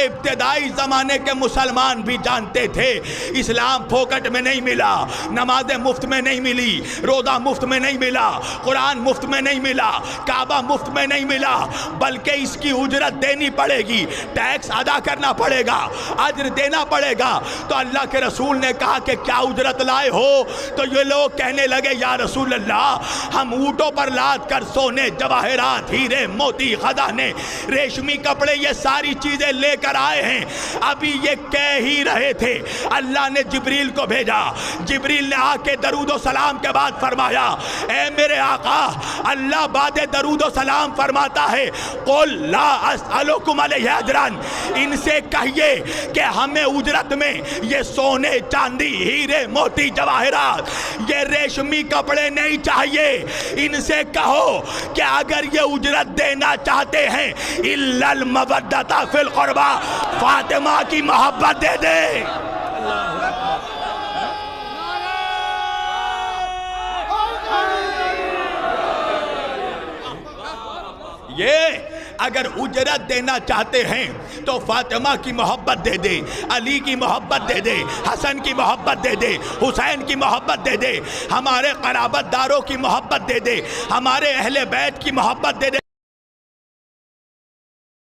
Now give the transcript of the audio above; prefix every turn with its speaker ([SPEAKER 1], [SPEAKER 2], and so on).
[SPEAKER 1] کہ ابتدائی زمانے کے مسلمان بھی جانتے تھے اسلام پھوکٹ میں نہیں ملا، نمازیں مفت میں نہیں ملی، روزہ مفت میں نہیں ملا، قرآن مفت میں نہیں ملا، کعبہ مفت میں نہیں ملا، بلکہ اس کی اجرت دینی پڑے گی، ٹیکس ادا کرنا پڑے گا، اجر دینا پڑے گا۔ تو اللہ کے رسول نے کہا کہ کیا اجرت لائے ہو؟ تو یہ لوگ کہنے لگے یا رسول اللہ ہم اونٹوں پر لاد کر سونے، جواہرات، ہیرے، موتی، خزانے، ریشمی کپڑے، یہ ساری چیزیں لے کر آئے ہیں۔ ابھی یہ کہہ ہی رہے تھے، اللہ نے جبریل کو بھیجا، جبریل نے آ کے درود و سلام کے بعد فرمایا اے میرے آقا، اللہ بعد درود و سلام فرماتا ہے قل لا اسألکم علیہ اجرا، ان سے کہیے کہ ہمیں اجرت میں یہ سونے، چاندی، ہیرے، موتی، جواہرات، یہ ریشمی کپڑے نہیں چاہیے۔ ان سے کہو کہ اگر یہ اجرت دینا چاہتے ہیں الا المودۃ فی القربى، فاطمہ کی محبت دے دے۔ یہ اگر اجرت دینا چاہتے ہیں تو فاطمہ کی محبت دے دے، علی کی محبت دے دے، حسن کی محبت دے دے، حسین کی محبت دے دے، ہمارے قرابت داروں کی محبت دے دے، ہمارے اہل بیت کی محبت دے دے۔